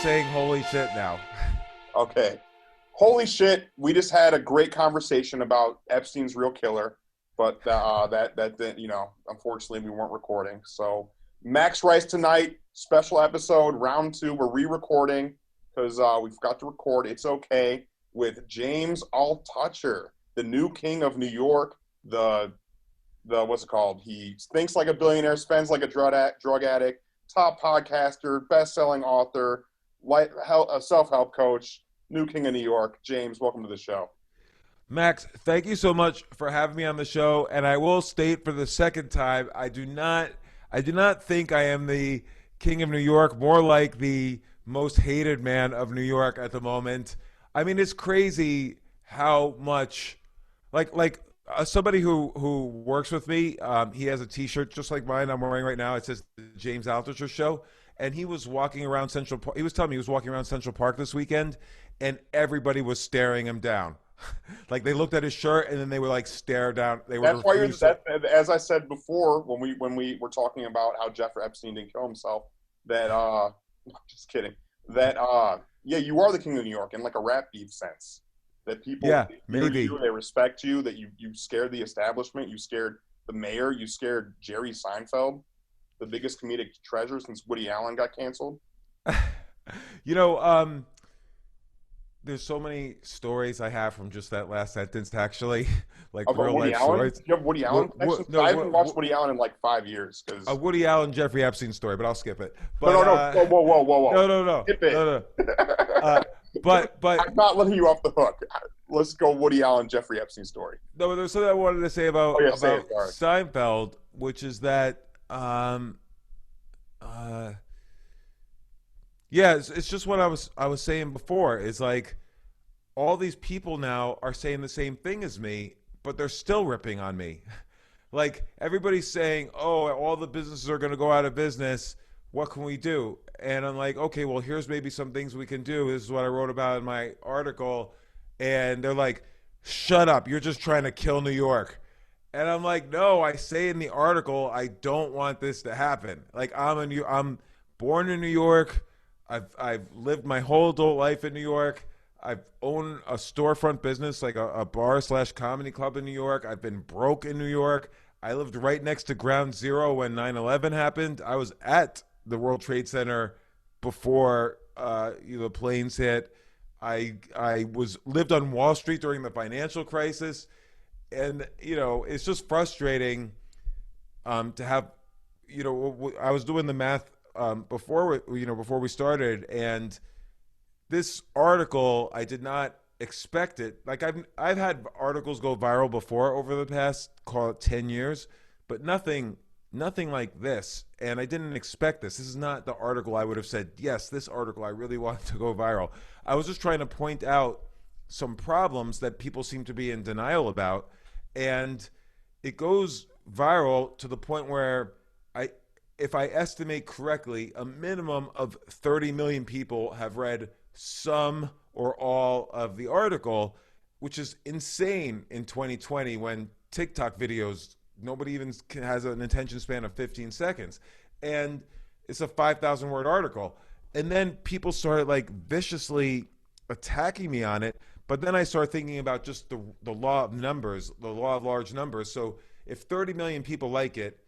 saying holy shit now. Okay. Holy shit! We just had a great conversation about Epstein's real killer, but unfortunately, we weren't recording. So Max Rice tonight, special episode, round 2. We're re-recording because we forgot to record. It's okay with James Altucher, the new king of New York. The what's it called? He thinks like a billionaire, spends like a drug addict. Top podcaster, best-selling author, self-help coach. New King of New York. James, welcome to the show. Max, thank you so much for having me on the show. And I will state for the second time, I do not think I am the King of New York, more like the most hated man of New York at the moment. I mean, it's crazy how much, somebody who works with me, he has a T-shirt just like mine I'm wearing right now. It says the James Altucher Show. And he was walking around Central Park. He was telling me he was walking around Central Park this weekend, and everybody was staring him down. Like they looked at his shirt, and then they would like stare down. That's why as I said before when we were talking about how Jeffrey Epstein didn't kill himself. That just kidding. That yeah, you are the king of New York in like a rap beef sense. That people maybe you, they respect you. That you scared the establishment. You scared the mayor. You scared Jerru Seinfeld, the biggest comedic treasure since Woody Allen got canceled. There's so many stories I have from just that last sentence, actually, like about real Woody life Allen? stories. Do you have Woody Allen connections? I haven't watched Woody Allen in like 5 years. A Woody Allen Jeffrey Epstein story, but I'll skip it. But, no. Whoa. No. Skip it. No. But I'm not letting you off the hook. Let's go Woody Allen Jeffrey Epstein story. No, there's something I wanted to say about Seinfeld, which is that yeah, it's just what I was saying before. Is like all these people now are saying the same thing as me, but they're still ripping on me. Like everybody's saying, "Oh, all the businesses are going to go out of business. What can we do?" And I'm like, "Okay, well, here's maybe some things we can do. This is what I wrote about in my article." And they're like, "Shut up! You're just trying to kill New York." And I'm like, "No, I say in the article I don't want this to happen. Like I'm born in New York. I've lived my whole adult life in New York. I've owned a storefront business, like a bar/comedy club in New York. I've been broke in New York. I lived right next to Ground Zero when 9/11 happened. I was at the World Trade Center before the planes hit. I lived on Wall Street during the financial crisis, and it's just frustrating to have. I was doing the math before we started, and this article I did not expect it. Like I've had articles go viral before over the past, call it 10 years, but nothing like this. And I didn't expect this. This is not the article I would have said, yes, this article I really want to go viral. I was just trying to point out some problems that people seem to be in denial about, and it goes viral to the point where if I estimate correctly, a minimum of 30 million people have read some or all of the article, which is insane in 2020 when TikTok videos, nobody even has an attention span of 15 seconds. And it's a 5,000 word article. And then people started like viciously attacking me on it. But then I started thinking about just the law of numbers, the law of large numbers. So if 30 million people like it,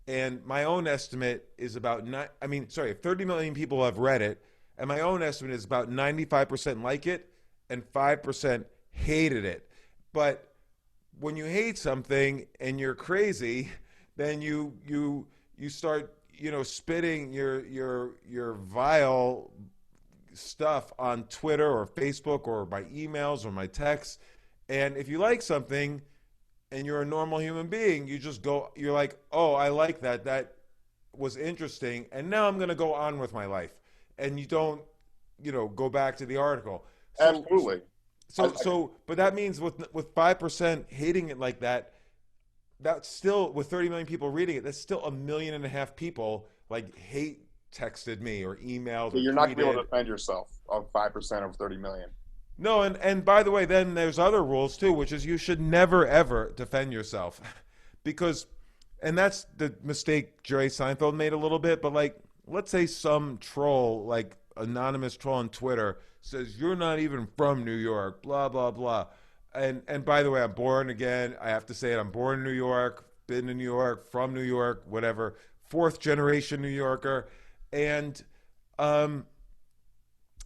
and my own estimate is about if 30 million people have read it, and my own estimate is about 95% like it and 5% hated it. But when you hate something and you're crazy, then you start spitting your vile stuff on Twitter or Facebook or by emails or my texts. And if you like something and you're a normal human being, you're like, oh, I like that. That was interesting. And now I'm going to go on with my life. And you don't, go back to the article. Absolutely. But that means with 5% hating it like that, that's still, with 30 million people reading it, that's still 1.5 million people like hate texted me or emailed. So you're not going to be able to defend yourself of 5% of 30 million. No, and by the way, then there's other rules too, which is you should never ever defend yourself, and that's the mistake Jerru Seinfeld made a little bit. But like, let's say some troll like anonymous troll on Twitter says you're not even from New York, blah blah blah. And by the way, I'm born again. I have to say it. I'm born in New York, been in New York, from New York, whatever. Fourth generation New Yorker. And um,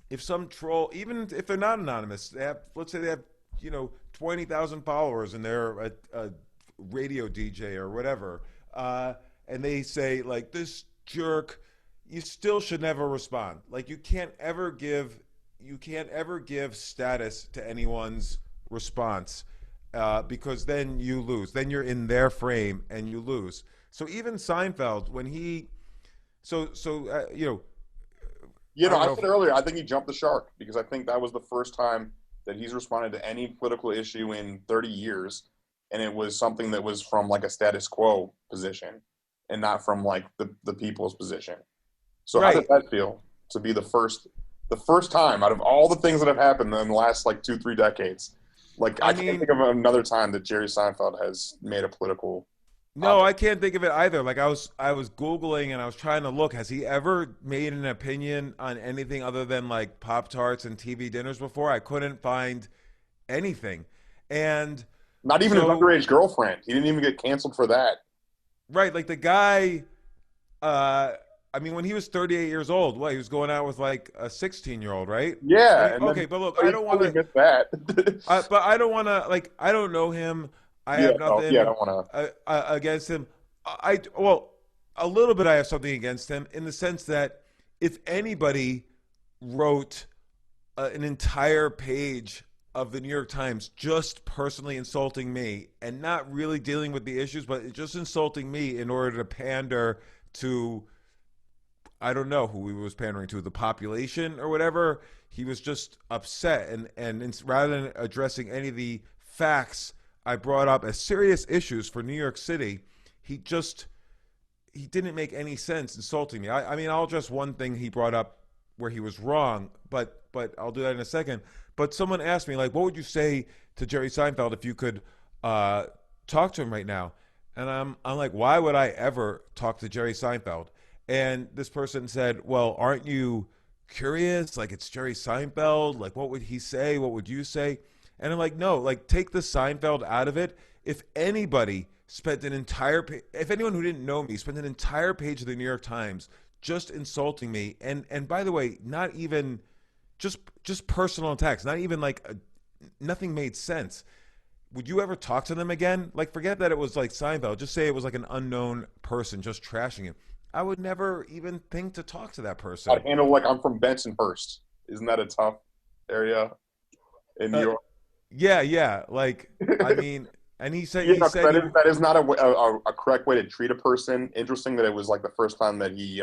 if some troll, even if they're not anonymous, they have, let's say they have, 20,000 followers and they're a radio DJ or whatever, and they say like this jerk, you still should never respond. Like you can't ever give status to anyone's response, because then you lose. Then you're in their frame and you lose. So even Seinfeld, when he, I don't I know. said earlier, I think he jumped the shark because I think that was the first time that he's responded to any political issue in 30 years, and it was something that was from like a status quo position and not from like the people's position. So how does Right. that feel to be the first time out of all the things that have happened in the last like 2-3 decades? Like I I can't mean, think of another time that Jerry Seinfeld has made a political no, comment. I can't think of it either. Like I was googling and I was trying to look. Has he ever made an opinion on anything other than like Pop Tarts and TV dinners before? I couldn't find anything. And Not even his so, underage girlfriend. He didn't even get canceled for that. right, like the guy, uh, I mean, when he was 38 years old, what, he was going out with like a 16-year-old, right? I mean, Yeah, and okay, then but look, so I you don't want totally to, missed that. but I don't want to, like, I don't know him. I Yeah, have no, yeah, I nothing don't want to. against him. Well, a little bit I have something against him in the sense that if anybody wrote an entire page of the New York Times just personally insulting me and not really dealing with the issues, but just insulting me in order to pander to, I don't know who he was pandering to, the population or whatever. He was just upset, and rather than addressing any of the facts I brought up as serious issues for New York City, he just he didn't make any sense insulting me. I mean, I'll address one thing he brought up where he was wrong, but I'll do that in a second. But someone asked me like, what would you say to Jerry Seinfeld if you could uh, talk to him right now? And I'm like, why would I ever talk to Jerry Seinfeld? And this person said, well, aren't you curious? Like, it's Jerry Seinfeld. Like, what would he say? What would you say? And I'm like, no, like, take the Seinfeld out of it. If anybody spent an entire if anyone who didn't know me spent an entire page of the New York Times just insulting me, and by the way, not even just personal attacks, not even like nothing made sense. Would you ever talk to them again? Like, forget that it was like Seinfeld. Just say it was like an unknown person just trashing him. I would never even think to talk to that I'd person. handle like I'm from Bensonhurst. Isn't that a tough area in New Uh, York? yeah, yeah. Like, I mean, and You he know, 'cause said he that is not a correct way to treat a person. Interesting that it was like the first time that he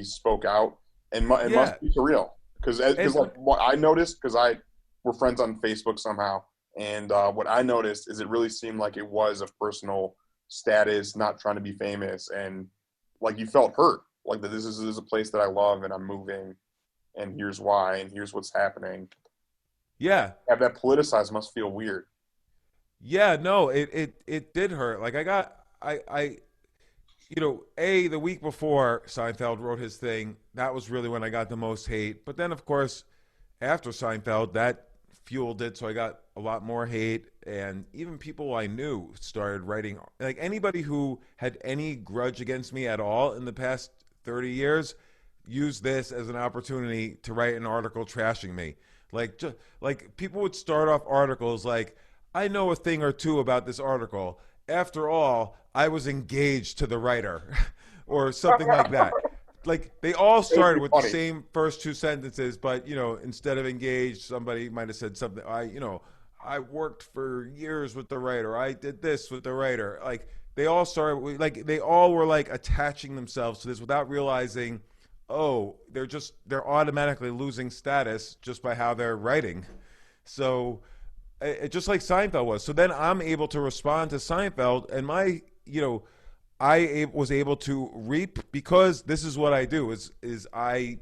spoke out, and it yeah, must be surreal because and like what I noticed because I we're friends on Facebook somehow, and what I noticed is it really seemed like it was a personal status, not trying to be famous, and like you felt hurt, like that this is a place that I love and I'm moving, and here's why, and here's what's happening. yeah. Have that politicized must feel weird. Yeah, no, it did hurt. Like I the week before Seinfeld wrote his thing, that was really when I got the most hate. But then of course, after Seinfeld, that fueled it, so I got a lot more hate, and even people I knew started writing, like anybody who had any grudge against me at all in the past 30 years used this as an opportunity to write an article trashing me. Like just like people would start off articles like, I know a thing or two about this article. After all, I was engaged to the writer, or something like that. Like they all It would started be with the funny. same first two sentences, but instead of engaged, somebody might have said something. I worked for years with the writer. I did this with the writer. Like they all started, like they all were like attaching themselves to this without realizing, oh, they're automatically losing status just by how they're writing. So just like Seinfeld was. So then I'm able to respond to Seinfeld, and was able to reap, because this is what I do. Is I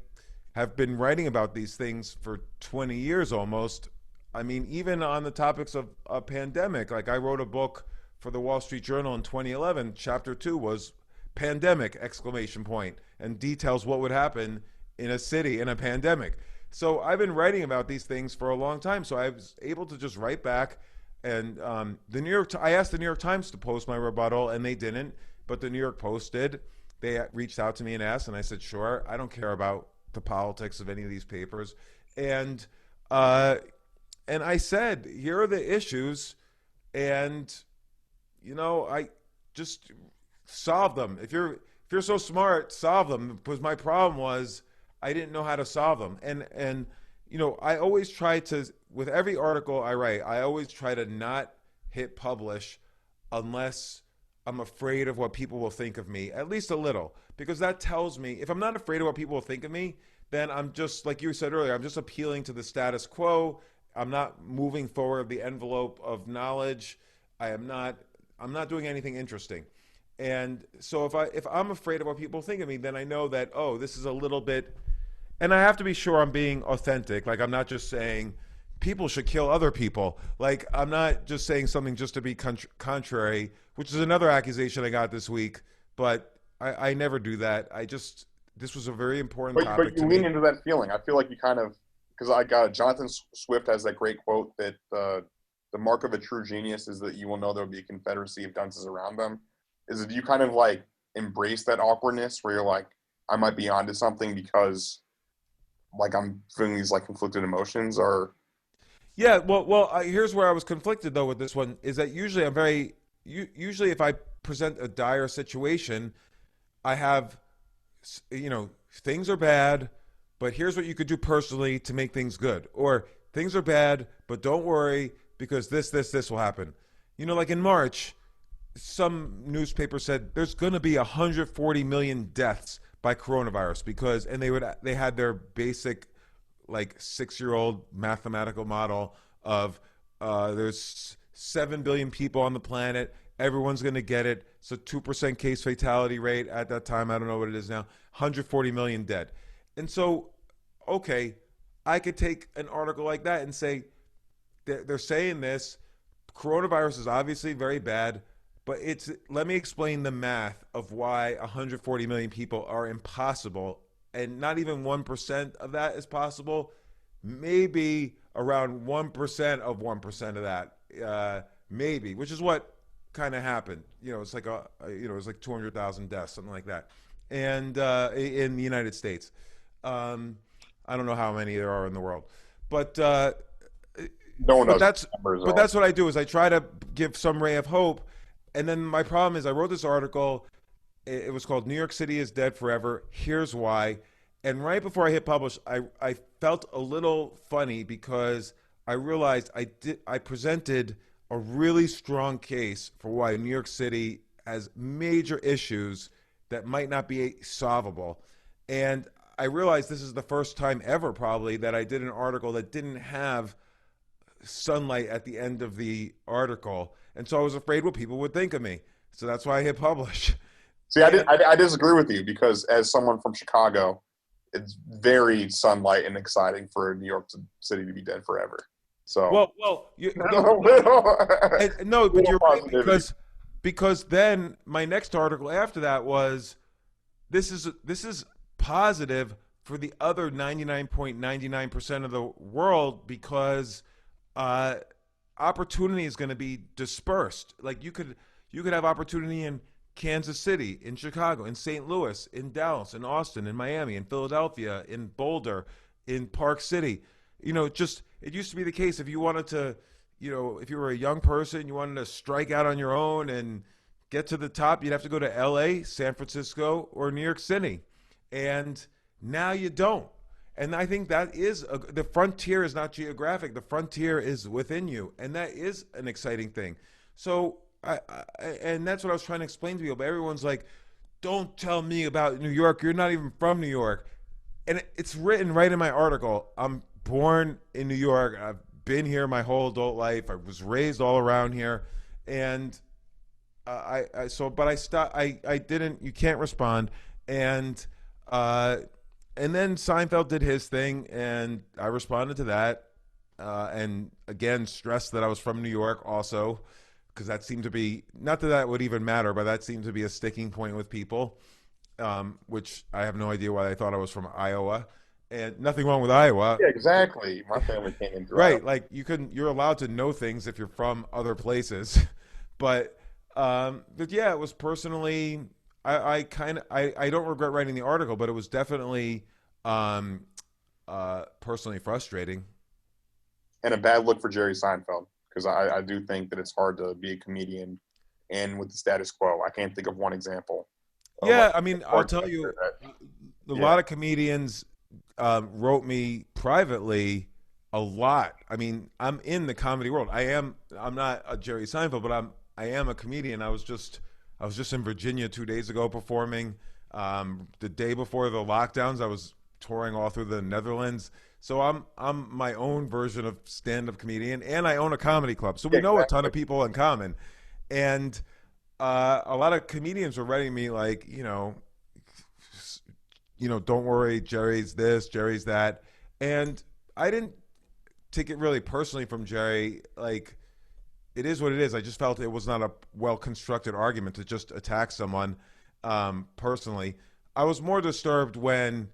have been writing about these things for 20 years almost. I mean, even on the topics of a pandemic, like I wrote a book for the Wall Street Journal in 2011. Chapter 2 was pandemic exclamation point, and details what would happen in a city in a pandemic. So I've been writing about these things for a long time. So I was able to just write back, and I asked the New York Times to post my rebuttal, and they didn't, but the New York Post did. They reached out to me and asked, and I said, sure. I don't care about the politics of any of these papers, and uh, and I said, here are the issues, and I just solve them. If you're so smart, solve them. Because my problem was I didn't know how to solve them, and I always try to, with every article I write, I always try to not hit publish unless I'm afraid of what people will think of me, at least a little, because that tells me if I'm not afraid of what people will think of me, then I'm just like you said earlier, I'm just appealing to the status quo. I'm not moving forward the envelope of knowledge. I'm not doing anything interesting. And so if I'm afraid of what people think of me, then I know that, oh, this is a little bit, and I have to be sure I'm being authentic. Like, I'm not just saying people should kill other people. Like, I'm not just saying something just to be contrary, which is another accusation I got this week. But I never do that. This was a very important But topic you to lean me. into that feeling. I feel like you kind of, because I got Jonathan Swift has that great quote that the mark of a true genius is that you will know there will be a confederacy of dunces around them. Is it, do you kind of like embrace that awkwardness where you're like, I might be onto something because like I'm feeling these like conflicted emotions, or Yeah, here's where I was conflicted though with this one is that usually usually if I present a dire situation, I have, things are bad, but here's what you could do personally to make things good. Or things are bad, but don't worry because this will happen. Like in March, some newspaper said there's going to be 140 million deaths by coronavirus because, and they had their basic like 6-year-old mathematical model of there's 7 billion people on the planet. Everyone's going to get it. So 2% case fatality rate at that time. I don't know what it is now. 140 million dead. And so, okay, I could take an article like that and say, they're saying this. Coronavirus is obviously very bad, but let me explain the math of why 140 million people are impossible, and not even 1% of that is possible. Maybe around 1% of 1% of that, maybe, which is what kind of happened. It's like it's like 200,000 deaths, something like that, and in the United States. I don't know how many there are in the world, but no one but knows that's what numbers but are. that's what I do is I try to give some ray of hope. And then my problem is I wrote this article. It was called "New York City is Dead Forever. Here's Why." And right before I hit publish, I felt a little funny because I realized I presented a really strong case for why New York City has major issues that might not be solvable. And I realized this is the first time ever probably that I did an article that didn't have sunlight at the end of the article, and so I was afraid what people would think of me. So that's why I hit publish. See, And I disagree with you because as someone from Chicago, it's very sunlight and exciting for New York City to be dead forever. So no, a little, no, but little you're right positivity. because then my next article after that was this is positive for the other 99.99% of the world because uh, opportunity is going to be dispersed. Like you could have opportunity in Kansas City, in Chicago, in St. Louis, in Dallas, in Austin, in Miami, in Philadelphia, in Boulder, in Park City. Just it used to be the case if you wanted to, if you were a young person, you wanted to strike out on your own and get to the top, you'd have to go to LA, San Francisco, or New York City. And now you don't. And I think that is the frontier is not geographic. The frontier is within you, and that is an exciting thing. So, and that's what I was trying to explain to people. But everyone's like, "Don't tell me about New York. You're not even from New York." And it's written right in my article. I'm born in New York. I've been here my whole adult life. I was raised all around here, and but I stopped. I didn't. You can't respond, and uh, and then Seinfeld did his thing, and I responded to that, and again stressed that I was from New York, also, because that seemed to be not that that would even matter, but that seemed to be a sticking point with people, which I have no idea why they thought I was from Iowa, and nothing wrong with Iowa. Yeah, exactly. My family came in through Iowa. Right, like you're allowed to know things if you're from other places, but yeah, it was personally, I kind of, I don't regret writing the article, but it was definitely, um, personally frustrating. And a bad look for Jerry Seinfeld because I do think that it's hard to be a comedian and with the status quo. I can't think of one example of like Yeah, I mean, I'll hard tell that. you, a Yeah, lot of comedians wrote me privately a lot. I mean, I'm in the comedy world. I'm not a Jerry Seinfeld, but I am a comedian. I was just in Virginia 2 days ago performing. The day before the lockdowns, I was touring all through the Netherlands. So I'm my own version of stand-up comedian, and I own a comedy club. So yeah, we know a ton exactly. of people in common, and a lot of comedians were writing me like, don't worry, Jerry's this, Jerry's that. And I didn't take it really personally from Jerry. Like, it is what it is. I just felt it was not a well constructed argument to just attack someone personally. I was more disturbed when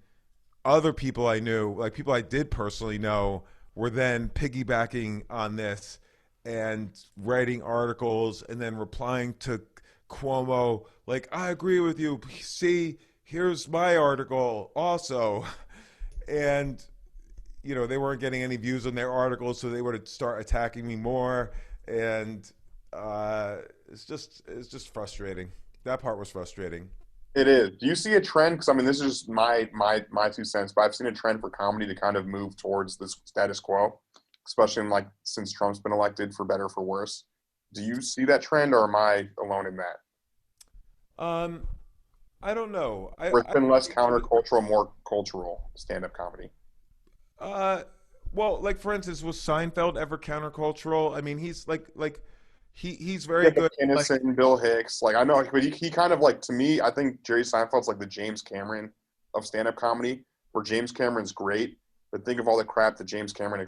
other people I knew, like people I did personally know, were then piggybacking on this and writing articles and then replying to Cuomo like, I agree with you. See, here's my article also. And they weren't getting any views on their articles, so they would start attacking me more. And it's just frustrating. That part was frustrating. It is. Do you see a trend? Because I mean, this is just my 2 cents, but I've seen a trend for comedy to kind of move towards this status quo, especially in like since Trump's been elected, for better or for worse. Do you see that trend, or am I alone in that? Um, I don't know. Or it's I been think less it could. countercultural, more cultural stand-up comedy? Uh, well, like for instance, was Seinfeld ever countercultural? I mean, he's like he's Yeah, very but good. Like, Kinnison, Bill Hicks, like I know, but he kind of like to me, I think Jerry Seinfeld's like the James Cameron of stand-up comedy, where James Cameron's great, but think of all the crap that James Cameron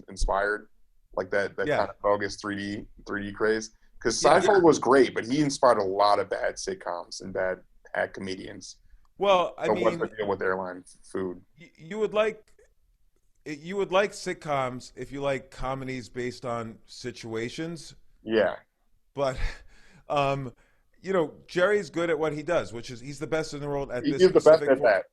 inspired, like that yeah, kind of bogus 3D craze. Because yeah. Seinfeld was great, but he inspired a lot of bad sitcoms and bad comedians. Well, I So what's the mean, deal with airline food? you would like sitcoms if you like comedies based on situations, Yeah, but um, Jerry's good at what he does, which is he's the best in the world at this he's the best specific at form. that.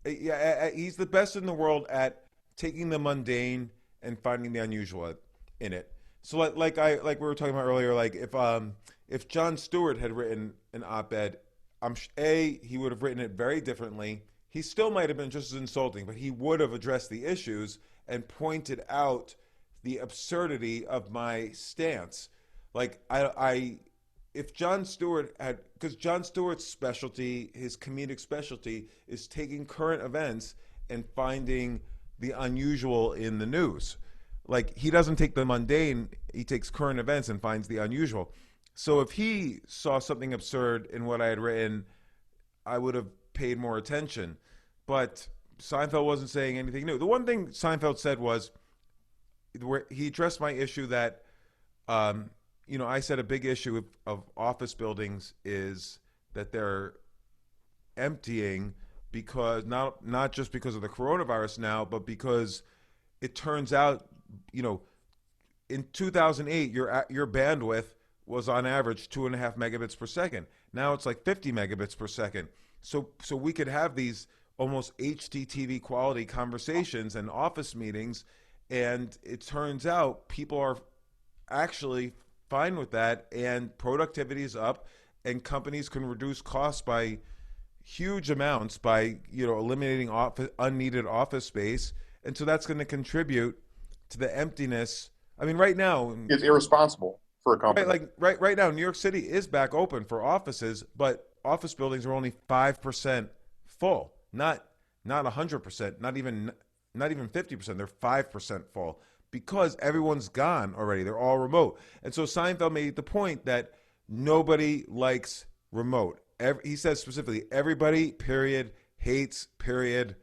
Yeah, he's the best in the world at taking the mundane and finding the unusual in it. So like we were talking about earlier, like if Jon Stewart had written an op-ed, he would have written it very differently. He still might have been just as insulting, but he would have addressed the issues and pointed out the absurdity of my stance. Like if Jon Stewart had, because Jon Stewart's specialty, his comedic specialty, is taking current events and finding the unusual in the news. Like he doesn't take the mundane, he takes current events and finds the unusual. So if he saw something absurd in what I had written, I would have paid more attention. But Seinfeld wasn't saying anything new. The one thing Seinfeld said was where he addressed my issue that I said a big issue of office buildings is that they're emptying because not just because of the coronavirus now, but because it turns out, you know, in 2008 your bandwidth was on average 2.5 megabits per second. Now it's like 50 megabits per second. So we could have these almost HDTV quality conversations and office meetings, and it turns out people are actually fine with that, and productivity is up, and companies can reduce costs by huge amounts by eliminating unneeded office space, and so that's going to contribute to the emptiness. I mean, right now, It's irresponsible for a right, company. like right now, New York City is back open for offices, but office buildings are only 5% full, not 100%, not even 50%. They're 5% full because everyone's gone already. They're all remote, and so Seinfeld made the point that nobody likes remote. He says specifically, everybody period hates period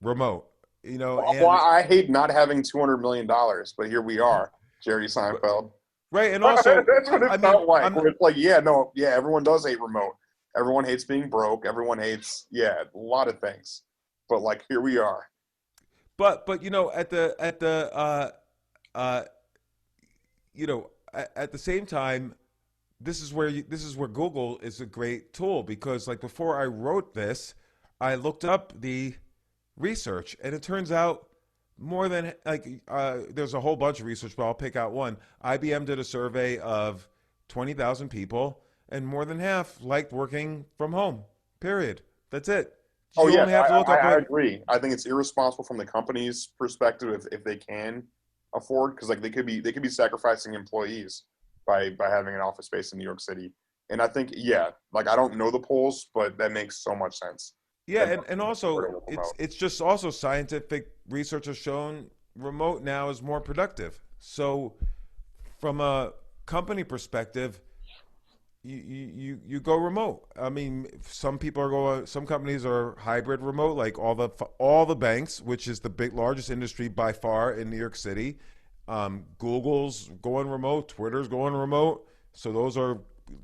remote. Well, And I hate not having $200 million, but here we are, Jerry Seinfeld. right, and also, That's what it I mean, felt like. I'm Where it's like, yeah, no, yeah, everyone does hate remote. Everyone hates being broke. Everyone hates, yeah, a lot of things. But like, here we are. But uh at the same time, this is where Google is a great tool, because like before I wrote this, I looked up the research, and it turns out more than there's a whole bunch of research, but I'll pick out one. IBM did a survey of 20,000 people, and more than half liked working from home. Period. That's it. Oh You yeah, only have to look up I a agree. I think it's irresponsible from the company's perspective if they can afford, because like they could be sacrificing employees by having an office space in New York City. And I think yeah, like I don't know the polls, but that makes so much sense. yeah, That and also it's just also scientific research has shown remote now is more productive. So from a company perspective, you go remote. I mean, some people are going. Some companies are hybrid remote, like all the banks, which is the big largest industry by far in New York City. Google's going remote. Twitter's going remote. So those are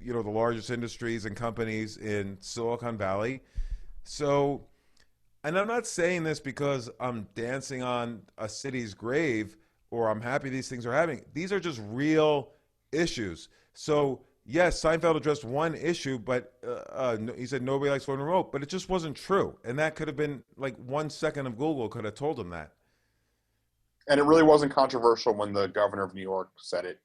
the largest industries and companies in Silicon Valley. So, and I'm not saying this because I'm dancing on a city's grave or I'm happy these things are happening. These are just real issues. So, yes, Seinfeld addressed one issue, but he said nobody likes going remote, but it just wasn't true. And that could have been like 1 second of Google could have told him that. and it really wasn't controversial when the governor of New York said it.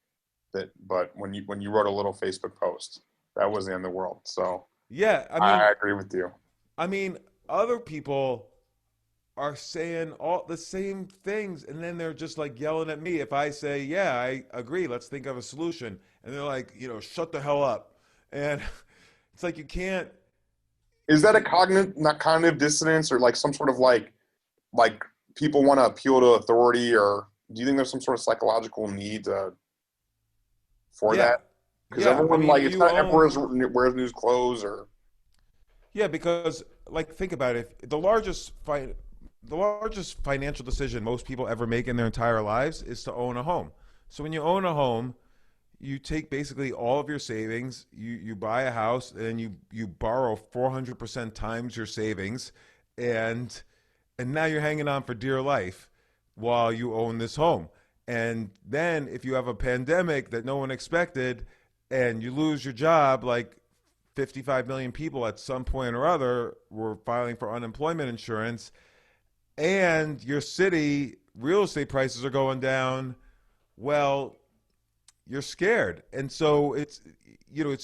But when you wrote a little Facebook post, that was the end of the world. So Yeah, I mean, I agree with you. I mean, other people are saying all the same things, and then they're just like yelling at me if I say, "Yeah, I agree. Let's think of a solution," and they're like, "Shut the hell up," and it's like you can't. Is that a cognitive, not cognitive dissonance, or like some sort of like people want to appeal to authority, or do you think there's some sort of psychological need for Yeah, that? Because yeah. I everyone mean, like it's you kind of own. emperor's wears news clothes, or Yeah, because like think about it. The largest financial decision most people ever make in their entire lives is to own a home. So when you own a home, you take basically all of your savings, you buy a house, and you borrow 400% times your savings, and now you're hanging on for dear life while you own this home. And then if you have a pandemic that no one expected and you lose your job, like 55 million people at some point or other were filing for unemployment insurance, and your city real estate prices are going down, well, you're scared. And so it's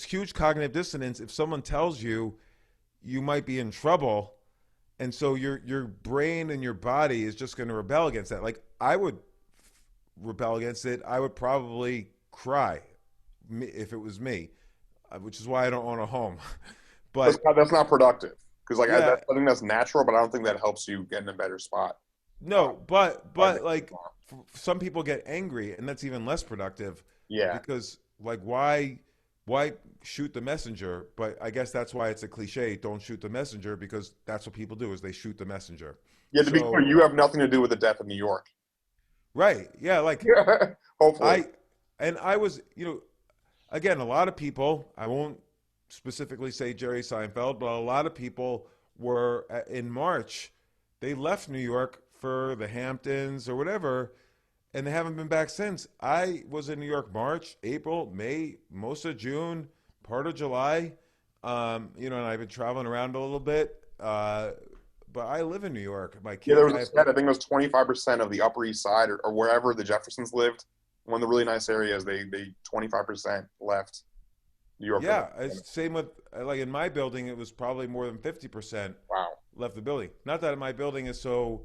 huge cognitive dissonance if someone tells you you might be in trouble, and so your brain and your body is just going to rebel against that. Like I would rebel against it. I would probably cry if it was me, which is why I don't own a home. that's But not productive. Because like yeah, I think that's natural, but I don't think that helps you get in a better spot. Uh, no, but I think like some people get angry, and that's even less productive, yeah, because like why shoot the messenger? But I guess that's why it's a cliche. Don't shoot the messenger, because that's what people do is they shoot the messenger. yeah. To be clear, So you have nothing to do with the death of New York. right, yeah, like Hopefully, I and I was again, a lot of people, I won't specifically say Jerry Seinfeld, but a lot of people were in March, they left New York for the Hamptons or whatever, and they haven't been back since. I was in New York March, April, May, most of June, part of July. And I've been traveling around a little bit. But I live in New York. My yeah. There kids, was I a have stat. I think it was 25% of the Upper East Side or wherever the Jeffersons lived. One of the really nice areas. They 25% left New York for the yeah, it's same with like in my building, it was probably more than 50% wow. left the building. Not that my building is so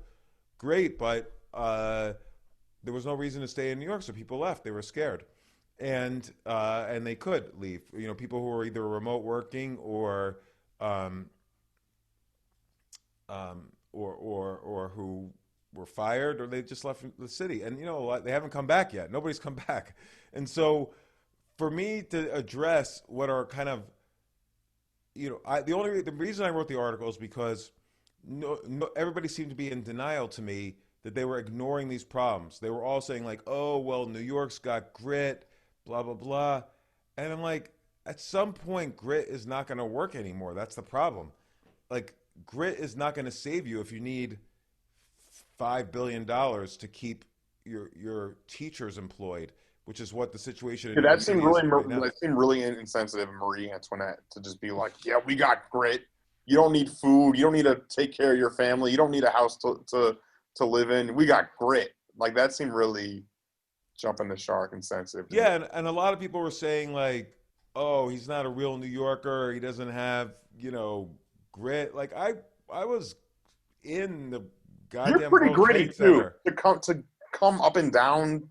great, but there was no reason to stay in New York, so people left. They were scared, and they could leave. People who were either remote working um, or who were fired, or they just left the city. And they haven't come back yet. Nobody's come back, and so for me to address what are kind of the reason I wrote the article is because everybody seemed to be in denial to me that they were ignoring these problems. They were all saying like, "Oh, well, New York's got grit, blah blah blah," and I'm like, at some point, grit is not going to work anymore. That's the problem. Like, grit is not going to save you if you need $5 billion to keep your teachers employed, which is what the situation in Dude, New York City is right now. that seemed really insensitive of Marie Antoinette to just be like, yeah, we got grit. You don't need food. You don't need to take care of your family. You don't need a house to live in. We got grit. Like that seemed really jumping the shark and sensitive to me. Yeah, and a lot of people were saying like, "Oh, he's not a real New Yorker. He doesn't have, grit." Like I was in the You're goddamn pretty World gritty Trade too. Center. To come up and down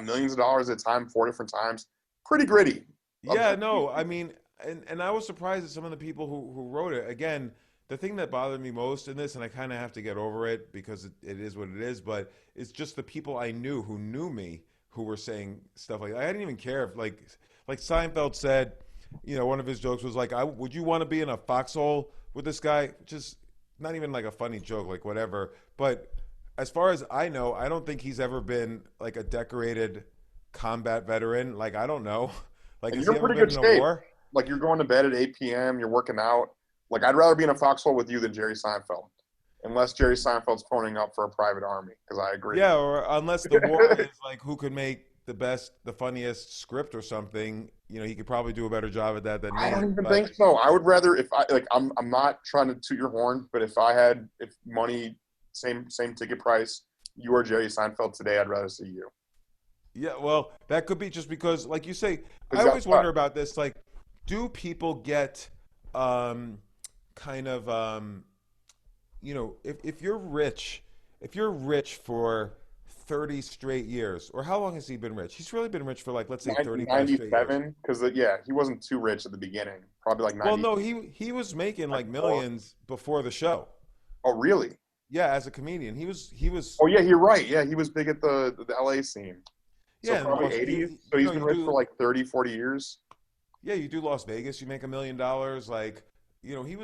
millions of dollars at a time, 4 different times. Pretty gritty. Yeah, no, I mean, and I was surprised at some of the people who wrote it. Again, the thing that bothered me most in this, and I kind of have to get over it because it is what it is, but it's just the people I knew who knew me who were saying stuff like I didn't even care if like Seinfeld said, one of his jokes was like, would you want to be in a foxhole with this guy? Which is not even like a funny joke, like whatever. But as far as I know, I don't think he's ever been like a decorated combat veteran. Like I don't know. Like And has you're he in ever pretty been good in a shape. war? Like you're going to bed at 8 p.m. You're working out. Like I'd rather be in a foxhole with you than Jerry Seinfeld, unless Jerry Seinfeld's phoning up for a private army. Because I agree. Yeah, or unless the war is like who could make the funniest script or something, he could probably do a better job at that than I me. don't even But think so. I would rather if I like I'm not trying to toot your horn, but if money same ticket price, you are Jerry Seinfeld today, I'd rather see you. yeah, well, that could be just because, like you say, I Because always wonder about this. Like, do people get um, kind of if you're rich for 30 straight years, or how long has he been rich? He's really been rich for like let's say 35 straight years. 97, because yeah, he wasn't too rich at the beginning. Probably like Well, 90, no, he was making like 94. millions before the show. Oh, really? Yeah, as a comedian, he was Oh, yeah, you're right. Yeah, he was big at the LA scene. So yeah, and probably Las, 80s. So he's been you rich for do like 30, 40 years. yeah, you do Las Vegas, you make $1 million. Like, he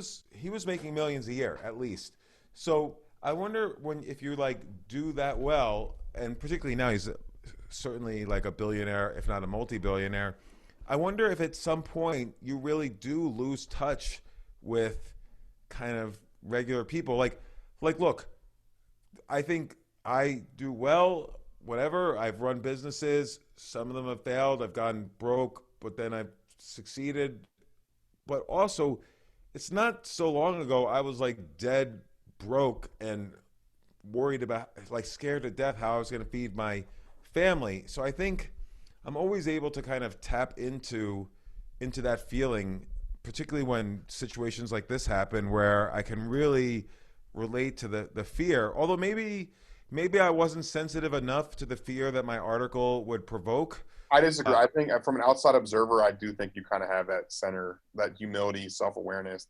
was making millions a year at least. So I wonder when if you like do that well, and particularly now he's certainly like a billionaire, if not a multi-billionaire. I wonder if at some point you really do lose touch with kind of regular people. Like, look, I think I do well, whatever. I've run businesses. Some of them have failed. I've gone broke, but then I've succeeded. But also, it's not so long ago I was like dead broke and worried about, like, scared to death how I was going to feed my family. So I think I'm always able to kind of tap into that feeling, particularly when situations like this happen, where I can really relate to the fear. Although maybe I wasn't sensitive enough to the fear that my article would provoke. I disagree. Uh, I think from an outside observer, I do think you kind of have that center, that humility, self-awareness.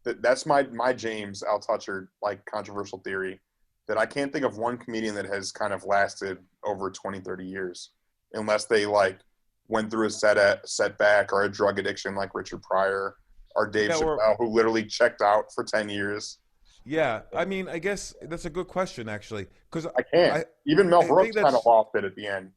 That's my James Altucher like controversial theory, that I can't think of one comedian that has kind of lasted over 20, 30 years, unless they like went through a setback or a drug addiction like Richard Pryor or Dave yeah, or Chappelle, who literally checked out for 10 years. yeah. I mean, I guess that's a good question actually, because I can't. I Even Mel I think Brooks kind of lost it at the end.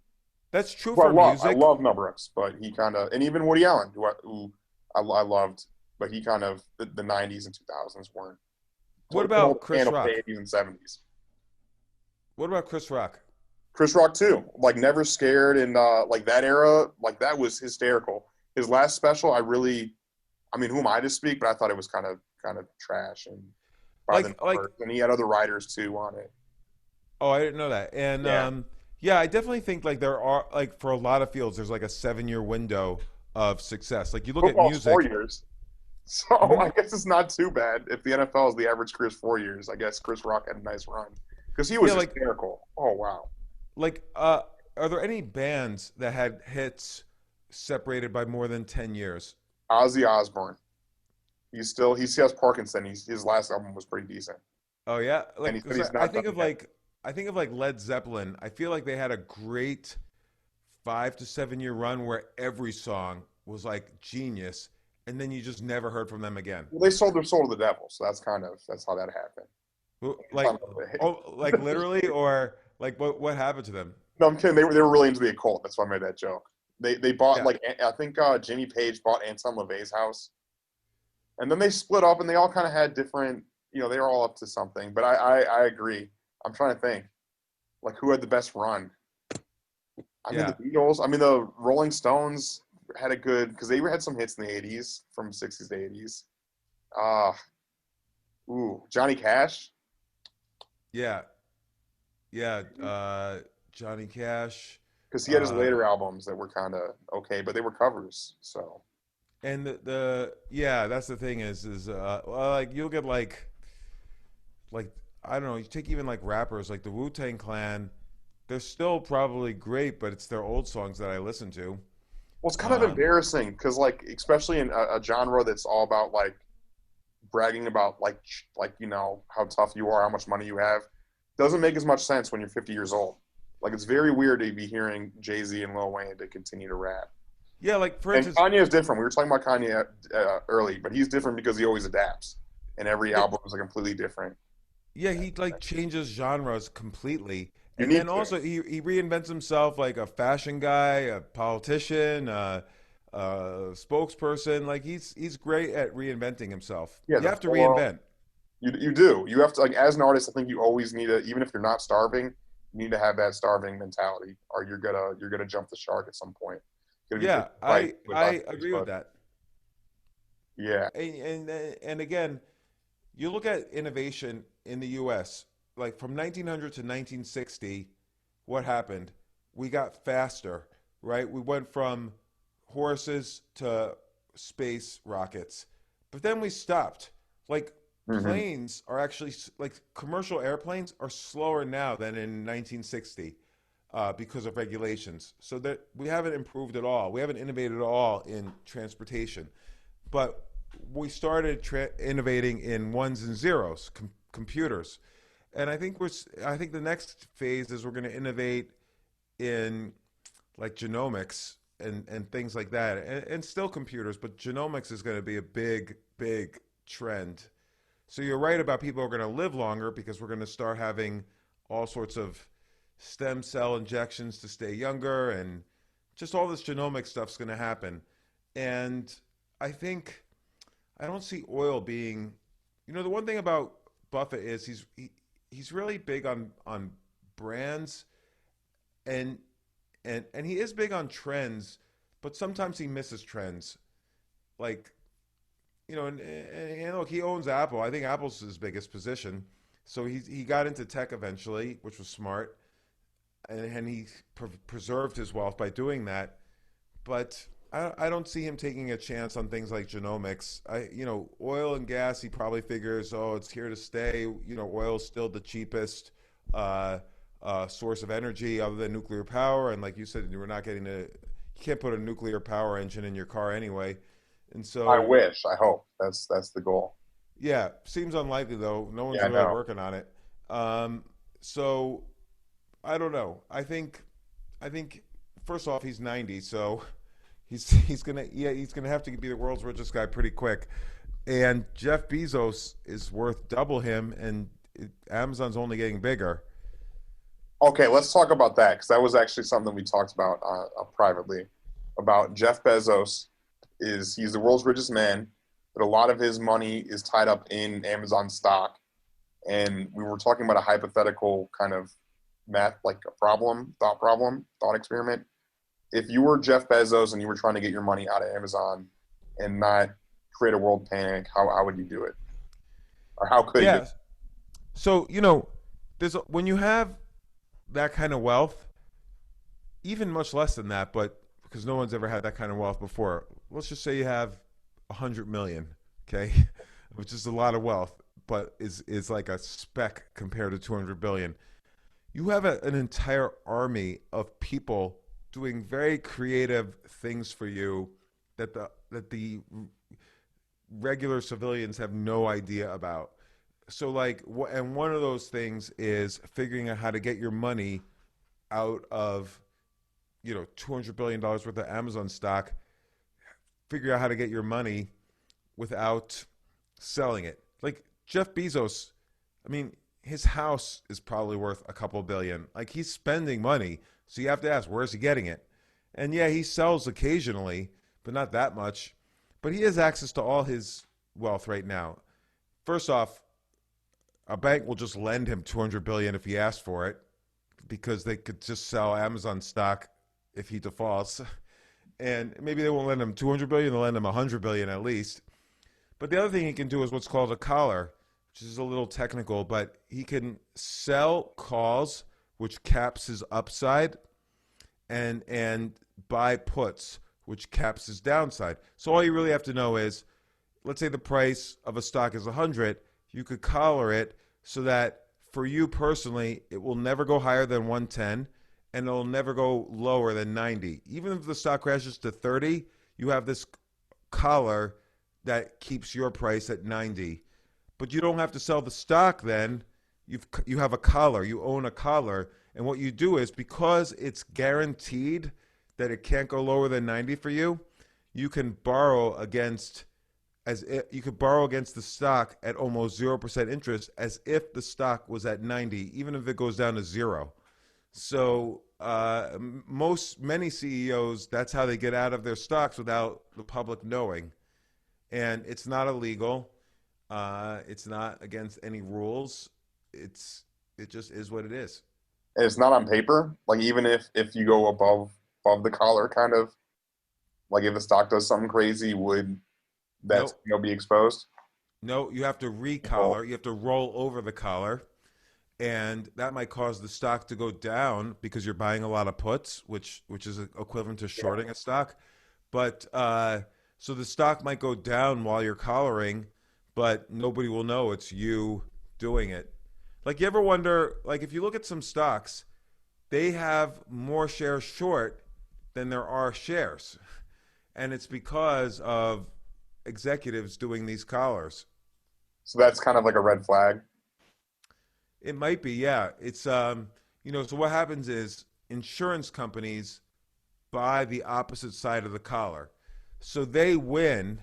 that's true Who for I music. love Mel Brooks, but he kind of, and even Woody Allen, who I loved, but he kind of the 90s and 2000s weren't. What Don't hold about a Chris candle to Rock? the 80s and 70s. What about Chris Rock? Chris Rock too, like Never Scared, and like that era, like that was hysterical. His last special, I mean, who am I to speak? But I thought it was kind of trash and by the Like numbers, and he had other writers too on it. oh, I didn't know that. And Yeah, yeah, I definitely think like there are like for a lot of fields, there's like a 7 year window of success. Like you look at football's 4 music. years, so Mhm. I guess it's not too bad. If the NFL is the average career is 4 years, I guess Chris Rock had a nice run because he Yeah, was like hysterical. Oh wow. like are there any bands that had hits separated by more than 10 years? Ozzy Osbourne. He still has Parkinson. His last album was pretty decent, Oh yeah, and he like said 'cause he's I not done think of yet. like Led Zeppelin. I feel like they had a great 5 to 7 year run where every song was like genius, and then you just never heard from them again. Well, they sold their soul to the devil, so that's how that happened. Like, oh, like literally, or like what happened to them? No, I'm kidding. They were really into the occult. That's why I made that joke. They bought Yeah, like I think Jimmy Page bought Anton LaVey's house, and then they split up, and they all kind of had different. They were all up to something. But I agree. I'm trying to think like who had the best run. I mean the yeah. Beatles. I mean the Rolling Stones had a good because they had some hits in the '80s from '60s to '80s. Uh Johnny Cash. Yeah, yeah. Johnny Cash, Because he had his uh, later albums that were kind of okay, but they were covers. So and the yeah, that's the thing well, like you'll get like I don't know, you take even like rappers like the Wu-Tang Clan, they're still probably great, but it's their old songs that I listen to. well, it's kind of Um, embarrassing because like especially in a genre that's all about like bragging about like how tough you are, how much money you have, doesn't make as much sense when you're 50 years old. Like it's very weird to be hearing Jay Z and Lil Wayne to continue to rap. yeah, like for And instance, Kanye is different. We were talking about Kanye early, but he's different because he always adapts, and every yeah, album is like completely different. yeah, he like changes genres completely, You and need then to. also he reinvents himself like a fashion guy, a politician, spokesperson. Like he's great at reinventing himself. Yeah, You the have to polo. reinvent. You do. You have to like as an artist. I think you always need to, even if you're not starving, you need to have that starving mentality, or you're gonna jump the shark at some point. You're gonna be Yeah, picking a fight with I others, agree with but that. yeah. And again, you look at innovation in the U.S. like from 1900 to 1960, what happened? We got faster, right? We went from horses to space rockets, but then we stopped. Like Hmm. planes are actually like commercial airplanes are slower now than in 1960 because of regulations. So that we haven't improved at all. We haven't innovated at all in transportation. But we started innovating in ones and zeros, computers, and I think the next phase is we're going to innovate in like genomics and things like that, and still computers, but genomics is going to be a big trend. So you're right about people are going to live longer because we're going to start having all sorts of stem cell injections to stay younger, and just all this genomic stuff's going to happen. And I think I don't see oil being, the one thing about Buffett is he's really big on brands and and he is big on trends, but sometimes he misses trends. Like and look, he owns Apple. I think Apple's his biggest position. So he got into tech eventually, which was smart, and he preserved his wealth by doing that. But I don't see him taking a chance on things like genomics. Oil and gas. He probably figures, oh, it's here to stay. Oil's still the cheapest source of energy other than nuclear power. And like you said, we're not getting to. You can't put a nuclear power engine in your car anyway. And I so, wish. I hope that's the goal. yeah, seems unlikely though. No one's Yeah, I really know. working on it. Um, so I don't know. I think first off, he's 90, so he's gonna have to be the world's richest guy pretty quick. And Jeff Bezos is worth double him, and Amazon's only getting bigger. Okay, let's talk about that because that was actually something we talked about privately about Jeff Bezos. He's the world's richest man, but a lot of his money is tied up in Amazon stock. And we were talking about a hypothetical kind of math, like a problem, thought experiment. If you were Jeff Bezos and you were trying to get your money out of Amazon and not create a world panic, how would you do it? Or how could you? Yeah. So when you have that kind of wealth, even much less than that, but because no one's ever had that kind of wealth before. Let's just say you have 100 million, okay, which is a lot of wealth, but is like a speck compared to 200 billion. You have an entire army of people doing very creative things for you that the regular civilians have no idea about. So like, and one of those things is figuring out how to get your money out of $200 billion worth of Amazon stock. Figure out how to get your money without selling it. Like Jeff Bezos, I mean, his house is probably worth a couple billion. Like he's spending money, so you have to ask, where's he getting it? And yeah, he sells occasionally, but not that much. But he has access to all his wealth right now. First off, a bank will just lend him 200 billion if he asks for it because they could just sell Amazon stock if he defaults. And maybe they won't lend him 200 billion, they'll lend him 100 billion at least. But the other thing he can do is what's called a collar, which is a little technical, but he can sell calls, which caps his upside, and buy puts, which caps his downside. So all you really have to know is, let's say the price of a stock is 100, you could collar it so that for you personally, it will never go higher than 110 and it'll never go lower than 90. Even if the stock crashes to 30, you have this collar that keeps your price at 90. But you don't have to sell the stock then. You have a collar. You own a collar. And what you do is because it's guaranteed that it can't go lower than 90 for you, you can borrow against you could borrow against the stock at almost 0% interest as if the stock was at 90, even if it goes down to zero. So many CEOs, that's how they get out of their stocks without the public knowing. And it's not illegal. It's not against any rules. It just is what it is. And it's not on paper. Like even if you go above the collar, kind of like if the stock does something crazy, would that Nope. be exposed? No, you have to Oh, recollar. You have to roll over the collar, and that might cause the stock to go down because you're buying a lot of puts, which is equivalent to yeah. shorting a stock. But so the stock might go down while you're collaring, but nobody will know it's you doing it. Like you ever wonder, like if you look at some stocks, they have more shares short than there are shares, and it's because of executives doing these collars. So that's kind of like a red flag. It might be, yeah. It's so what happens is insurance companies buy the opposite side of the collar. So they win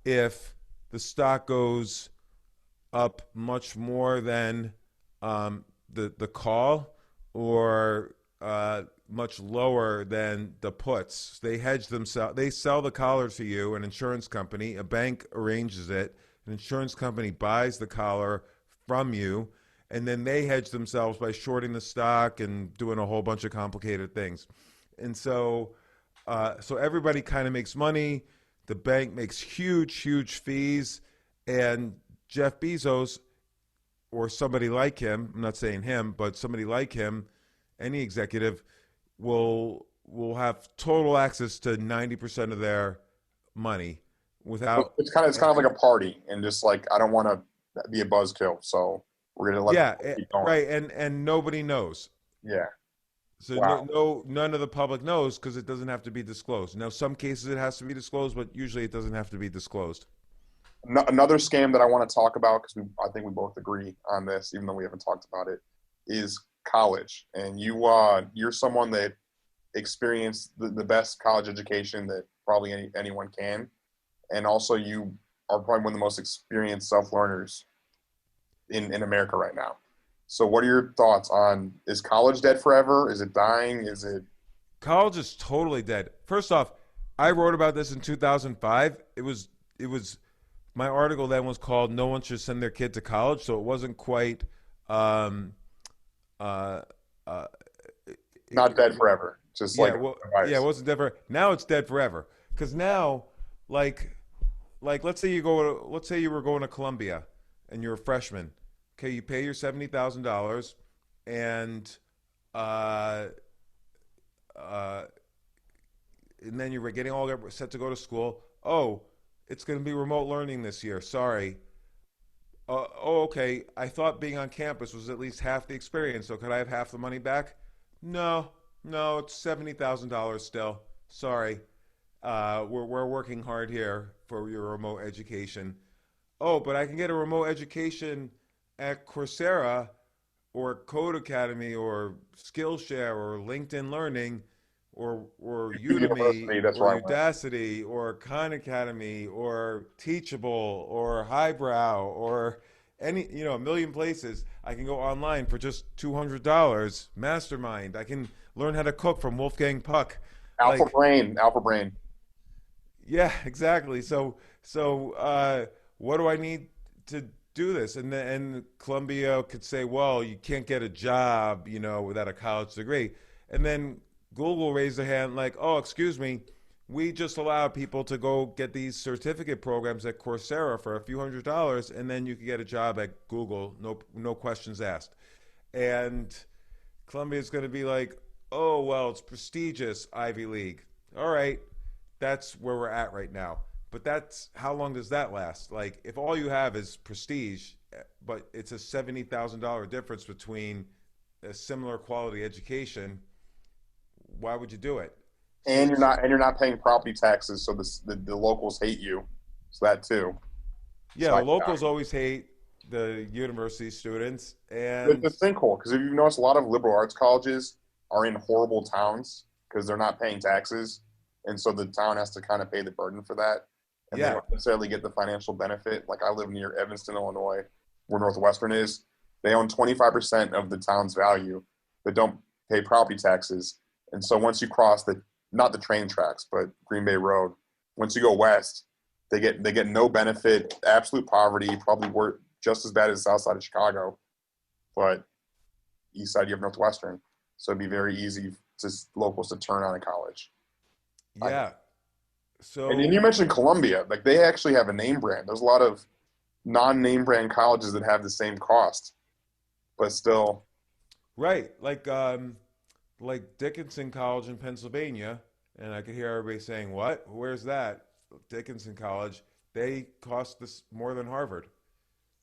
if the stock goes up much more than the call or much lower than the puts. They hedge themselves. They sell the collar to you, an insurance company. A bank arranges it. An insurance company buys the collar from you, and then they hedge themselves by shorting the stock and doing a whole bunch of complicated things. And so everybody kind of makes money. The bank makes huge, huge fees, and Jeff Bezos or somebody like him, I'm not saying him, but somebody like him, any executive will have total access to 90% of their money So without it's kind of like a party, and just like I don't want to be a buzzkill, so we're gonna let the yeah, party keep going. right, and nobody knows. Yeah. So Wow. none of the public knows because it doesn't have to be disclosed. Now some cases it has to be disclosed, but usually it doesn't have to be disclosed. Another scam that I want to talk about because I think we both agree on this, even though we haven't talked about it, is college. And you're someone that experienced the best college education that probably anyone can, and also you are probably one of the most experienced self learners in America right now. So, what are your thoughts on is college dead forever? Is it dying? Is it College is totally dead. First off, I wrote about this in 2005. It was my article then was called "No One Should Send Their Kid to College," so it wasn't quite. Um, uh, uh, not dead it, forever? Just yeah, like well, yeah, it advice. wasn't dead forever. Now it's dead forever. Because now, like, let's say you were going to Columbia, and you're a freshman. Okay, you pay your $70,000, and uh, uh, and then you're getting all set to go to school. Oh, it's going to be remote learning this year. Sorry. Oh, okay. I thought being on campus was at least half the experience. So could I have half the money back? No, no. It's $70,000 still. Sorry. We're working hard here for your remote education. Oh, but I can get a remote education at Coursera or Code Academy or Skillshare or LinkedIn Learning or Udemy University. That's or where I went. Udacity or Khan Academy or Teachable or Highbrow or a million places. I can go online for just $200. Mastermind. I can learn how to cook from Wolfgang Puck. Alpha Like, brain, alpha brain. yeah, exactly. So what do I need to do this? And Columbia could say, well, you can't get a job, without a college degree. And then Google raised their hand like, oh, excuse me, we just allow people to go get these certificate programs at Coursera for a few $100s, and then you can get a job at Google, no questions asked. And Columbia's going to be like, oh, well, it's prestigious Ivy League. All right, that's where we're at right now. But that's how long does that last? Like, if all you have is prestige, but it's a $70,000 difference between a similar quality education, why would you do it? And So, so you're not paying property taxes, so the locals hate you. So that too. yeah, So the I, locals always hate the university students, it's and a sinkhole because if you've noticed, a lot of liberal arts colleges are in horrible towns because they're not paying taxes, and so the town has to kind of pay the burden for that, and they yeah, don't necessarily get the financial benefit. Like I live near Evanston, Illinois, where Northwestern is. They own 25% of the town's value, but don't pay property taxes. And so once you cross the not the train tracks, but Green Bay Road, once you go west, they get no benefit, absolute poverty, probably worse, just as bad as the south side of Chicago, but east side you have Northwestern, so it'd be very easy to locals to turn on a college. I, yeah. and then So you mentioned Columbia, like they actually have a name brand. There's a lot of non-name brand colleges that have the same cost, but still, right, like Dickinson College in Pennsylvania, and I could hear everybody saying, "What? Where's that?" Dickinson College. They cost this more than Harvard.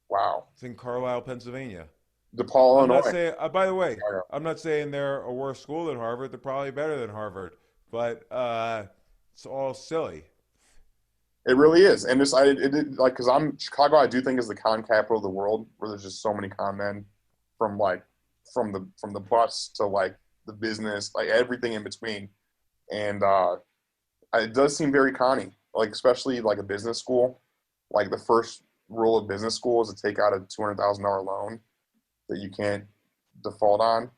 wow. It's in Carlisle, Pennsylvania. DePaul, I'm not Illinois. saying. By the way, I'm not saying they're a worse school than Harvard. They're probably better than Harvard, but it's all silly. It really is, and this like because I'm Chicago. I do think is the con capital of the world, where there's just so many con men, from like from the bus to like the business, like everything in between, and it does seem very conny, like especially like a business school. Like the first rule of business school is to take out a $200,000 loan that you can't default on.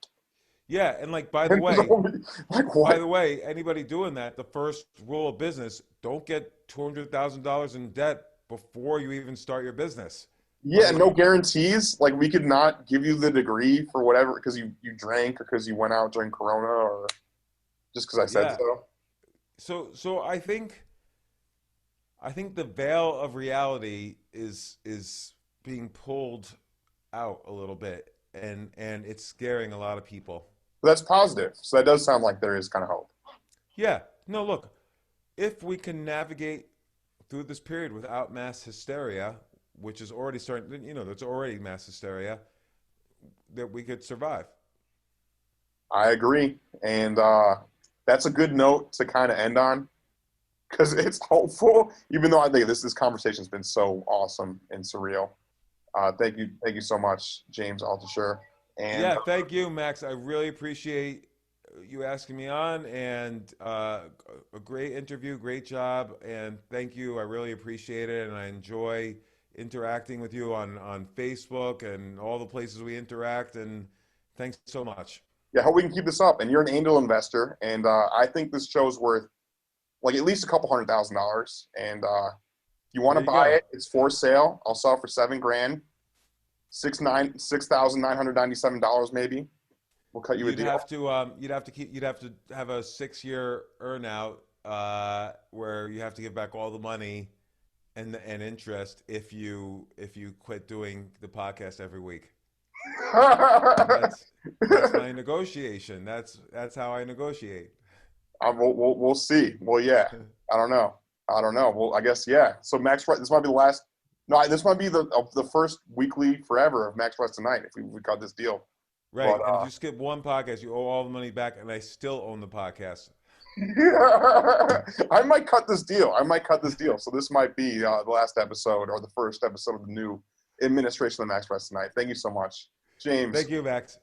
Yeah, and like by the And way, like by what? the way, anybody doing that, the first rule of business: don't get $200,000 in debt before you even start your business. Yeah, Like, no guarantees. Like we could not give you the degree for whatever because you drank or because you went out during Corona or just because I said yeah. so. So I think the veil of reality is being pulled out a little bit, and it's scaring a lot of people. But that's positive. So that does sound like there is kind of hope. Yeah. No, look, if we can navigate through this period without mass hysteria, which is already starting, there's already mass hysteria, that we could survive. I agree, and that's a good note to kind of end on because it's hopeful. Even though I think this conversation's been so awesome and surreal. Thank you so much, James Altucher. And Yeah, thank you, Max. I really appreciate you asking me on, and a great interview, great job, and thank you. I really appreciate it, and I enjoy interacting with you on Facebook and all the places we interact. And thanks so much. yeah, hope we can keep this up. And you're an angel investor, and I think this show's worth like at least a couple $100,000. And if you want There to you buy go. it, it's for sale. I'll sell it for 7 grand, $6,997 maybe. We'll cut you a You'd deal. have to you'd have to have a 6 year earnout where you have to give back all the money and interest if you quit doing the podcast every week. That's my negotiation. That's how I negotiate. We'll see. Well, yeah. I don't know. I don't know. Well, I guess yeah. So Max, this might be the last. No, this might be the first weekly forever of Max West Tonight if we got this deal. But Right. And if you skip one podcast, you owe all the money back, and I still own the podcast. I might cut this deal. I might cut this deal. So this might be the last episode or the first episode of the new administration of Max West Tonight. Thank you so much, James. Thank you, Max.